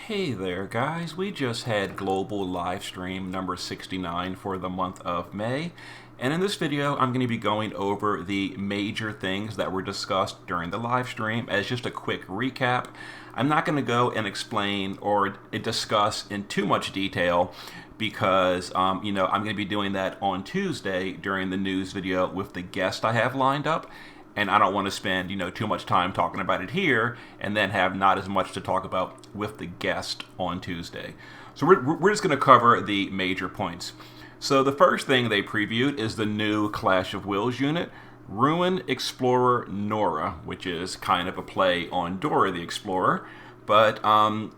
Hey there, guys. We just had global live stream number 69 for the month of May. And in this video, I'm going to be going over the major things that were discussed during the live stream as just a quick recap. I'm not going to go and explain or discuss in too much detail because, I'm going to be doing that on Tuesday during the news video with the guest I have lined up. And I don't want to spend, too much time talking about it here and then have not as much to talk about with the guest on Tuesday. So we're just going to cover the major points. So the first thing they previewed is the new Clash of Wills unit, Ruin Explorer Nora, which is kind of a play on Dora the Explorer. But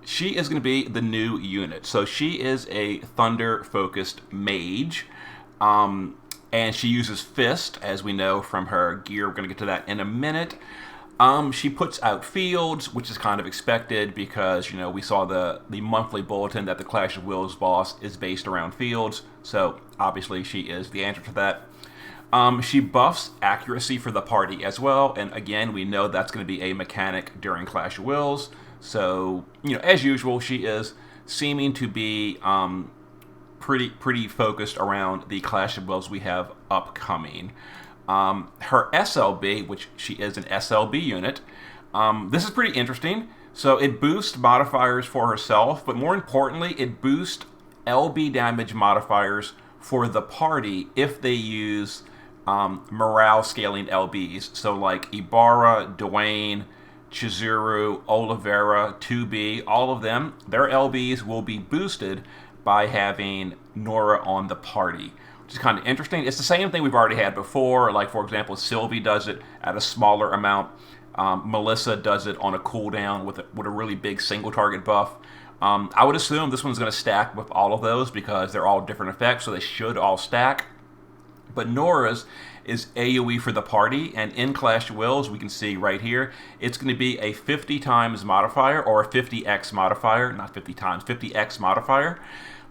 she is going to be the new unit. So she is a thunder-focused mage. And she uses Fist, as we know from her gear. We're going to get to that in a minute. She puts out fields, which is kind of expected because, we saw the monthly bulletin that the Clash of Wills boss is based around fields. So, obviously, she is the answer to that. She buffs accuracy for the party as well. And, again, we know that's going to be a mechanic during Clash of Wills. So, as usual, she is seeming to be pretty focused around the Clash of Wills we have upcoming. Her SLB, which she is an SLB unit, this is pretty interesting. So it boosts modifiers for herself, but more importantly, it boosts LB damage modifiers for the party if they use morale scaling LBs. So like Ibarra, Dwayne, Chizuru, Oliveira, 2B, all of them, their LBs will be boosted by having Nora on the party, which is kind of interesting. It's the same thing we've already had before. Like, for example, Sylvie does it at a smaller amount. Melissa does it on a cooldown with a really big single target buff. I would assume this one's going to stack with all of those because they're all different effects, so they should all stack. But Nora's is AoE for the party, and in Clash of Wills, we can see right here, it's going to be a 50 times modifier, or a 50x modifier, not 50 times, 50x modifier,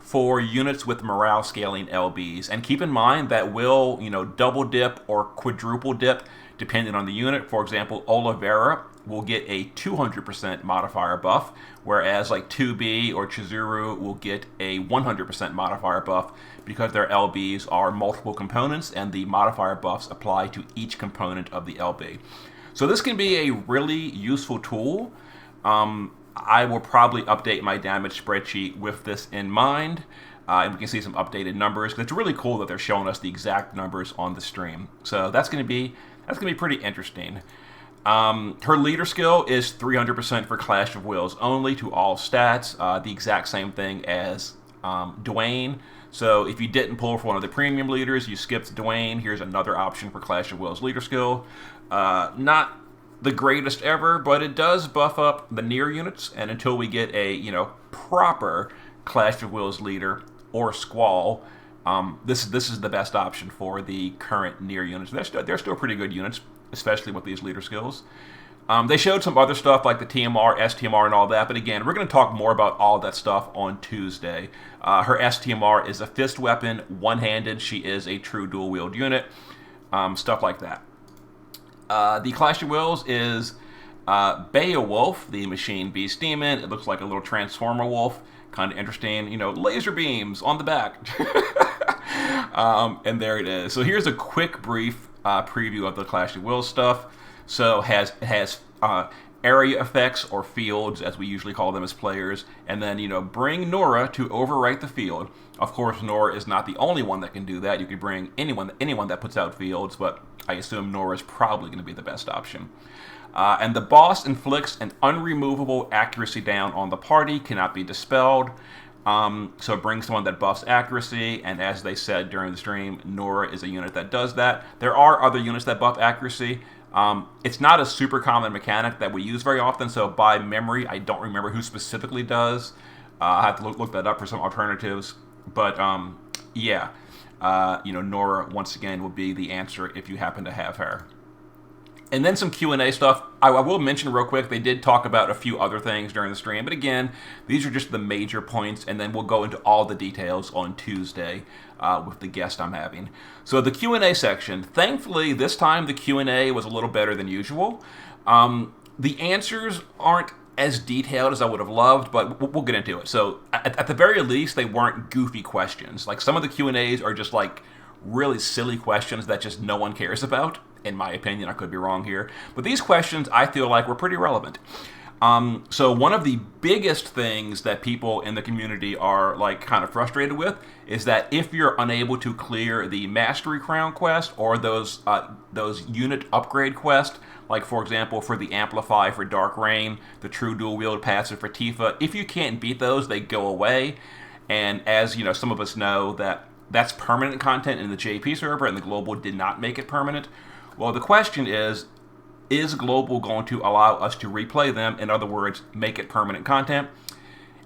for units with morale scaling LBs. And keep in mind that will, double dip or quadruple dip depending on the unit. For example, Oliveira will get a 200% modifier buff, whereas like 2B or Chizuru will get a 100% modifier buff because their LBs are multiple components and the modifier buffs apply to each component of the LB. So this can be a really useful tool. I will probably update my damage spreadsheet with this in mind. And we can see some updated numbers. It's really cool that they're showing us the exact numbers on the stream. So that's going to be pretty interesting. Her leader skill is 300% for Clash of Wills only to all stats. The exact same thing as Dwayne. So if you didn't pull for one of the premium leaders, you skipped Dwayne. Here's another option for Clash of Wills leader skill. Not the greatest ever, but it does buff up the near units. And until we get a proper Clash of Wills leader or Squall, this is the best option for the current near units. They're still pretty good units, especially with these leader skills. They showed some other stuff like the TMR, STMR, and all that, but again, we're going to talk more about all that stuff on Tuesday. Her STMR is a fist weapon, one-handed. She is a true dual-wield unit, stuff like that. The Clash of Wills is Beowulf, the Machine Beast Demon. It looks like a little Transformer wolf. Kind of interesting, laser beams on the back. And there it is. So here's a quick, brief preview of the Clash of Wills stuff. So has area effects or fields, as we usually call them as players, and then bring Nora to overwrite the field. Of course, Nora is not the only one that can do that. You could bring anyone that puts out fields, but I assume Nora is probably going to be the best option. And the boss inflicts an unremovable accuracy down on the party, cannot be dispelled. So bring someone that buffs accuracy, and as they said during the stream, Nora is a unit that does that. There are other units that buff accuracy. It's not a super common mechanic that we use very often, so by memory, I don't remember who specifically does. I have to look that up for some alternatives. But, Nora, once again, will be the answer if you happen to have her. And then some Q&A stuff. I will mention real quick, they did talk about a few other things during the stream. But again, these are just the major points, and then we'll go into all the details on Tuesday with the guest I'm having. So the Q&A section. Thankfully, this time the Q&A was a little better than usual. The answers aren't as detailed as I would have loved, but we'll get into it. So at the very least, they weren't goofy questions. Like some of the Q&As are just like really silly questions that just no one cares about, in my opinion. I could be wrong here. But these questions, I feel like, were pretty relevant. So one of the biggest things that people in the community are like kind of frustrated with is that if you're unable to clear the Mastery Crown quest or those unit upgrade quests, like for example for the Amplify for Dark Reign, the True Dual Wield passive for Tifa, if you can't beat those, they go away. And as you know, some of us know that's permanent content in the JP server, and the Global did not make it permanent. Well, the question is Global going to allow us to replay them? In other words, make it permanent content?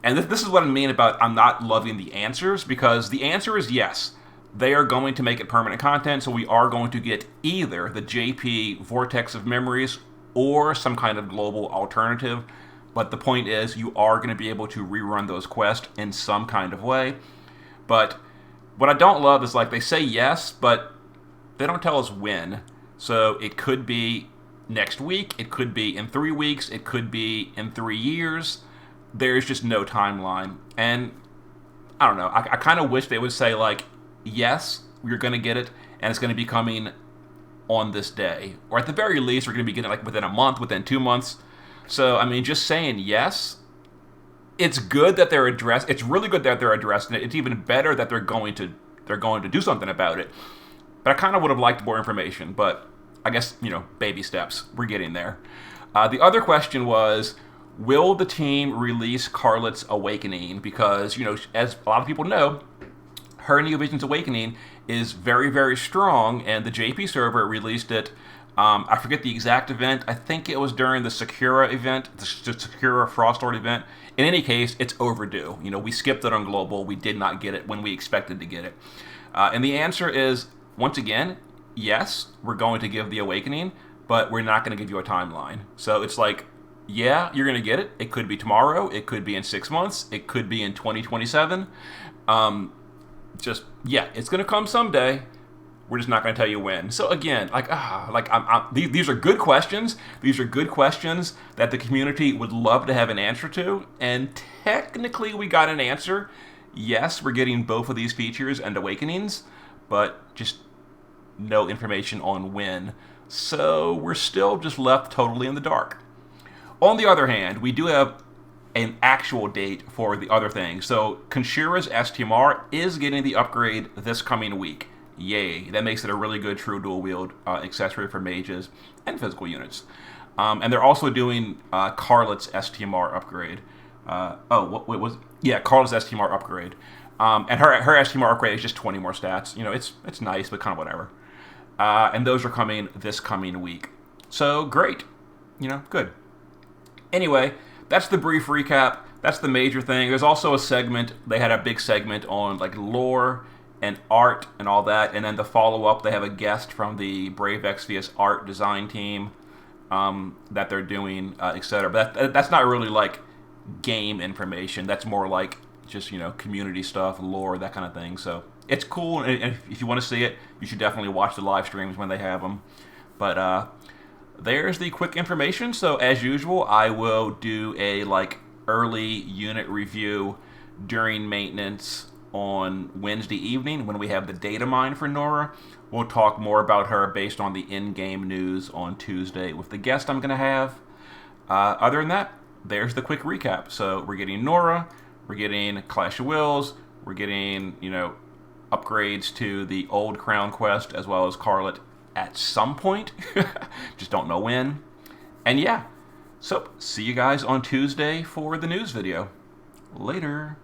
And this is what I mean about I'm not loving the answers, because the answer is yes. They are going to make it permanent content, so we are going to get either the JP Vortex of Memories or some kind of Global alternative. But the point is, you are going to be able to rerun those quests in some kind of way. But what I don't love is, like, they say yes, but they don't tell us when. So it could be next week, it could be in 3 weeks, it could be in 3 years. There's just no timeline. And I don't know, I kind of wish they would say, like, yes, you're going to get it, and it's going to be coming on this day. Or at the very least, we're going to be getting it like within a month, within 2 months. So, I mean, just saying yes, it's good that they're addressed. It's really good that they're addressing it. It's even better that they're going to do something about it. But I kind of would have liked more information, but I guess, you know, baby steps. We're getting there. The other question was, will the team release Carlet's Awakening? Because, you know, as a lot of people know, her Neo Vision's Awakening is very, very strong, and the JP server released it. I forget the exact event. I think it was during the Sakura event, the Sakura Frostlord event. In any case, it's overdue. You know, we skipped it on Global. We did not get it when we expected to get it. And the answer is, once again, yes, we're going to give the Awakening, but we're not going to give you a timeline. So it's like, yeah, you're going to get it. It could be tomorrow. It could be in 6 months. It could be in 2027. Yeah, it's going to come someday. We're just not going to tell you when. So again, these are good questions. These are good questions that the community would love to have an answer to. And technically, we got an answer. Yes, we're getting both of these features and Awakenings, but just no information on when. So we're still just left totally in the dark. On the other hand, we do have an actual date for the other thing. So Konshira's STMR is getting the upgrade this coming week. Yay. That makes it a really good True Dual Wield accessory for mages and physical units. And they're also doing Carlet's STMR upgrade. Carlet's STMR upgrade. And her STMR upgrade is just 20 more stats. You know, it's nice, but kind of whatever. And those are coming this coming week. So, great. You know, good. Anyway, that's the brief recap. That's the major thing. There's also a segment. They had a big segment on, like, lore and art and all that. And then the follow-up, they have a guest from the Brave Exvius art design team that they're doing, etc. But that's not really, like, game information. That's more like just, you know, community stuff, lore, that kind of thing. So it's cool, and if you want to see it, you should definitely watch the live streams when they have them. But there's the quick information. So as usual, I will do a early unit review during maintenance on Wednesday evening when we have the data mine for Nora. We'll talk more about her based on the in-game news on Tuesday with the guest I'm going to have. Other than that, there's the quick recap. So we're getting Nora, we're getting Clash of Wills, we're getting, you know, upgrades to the old Crown Quest as well as Carlet at some point. Just don't know when. And yeah, so see you guys on Tuesday for the news video. Later.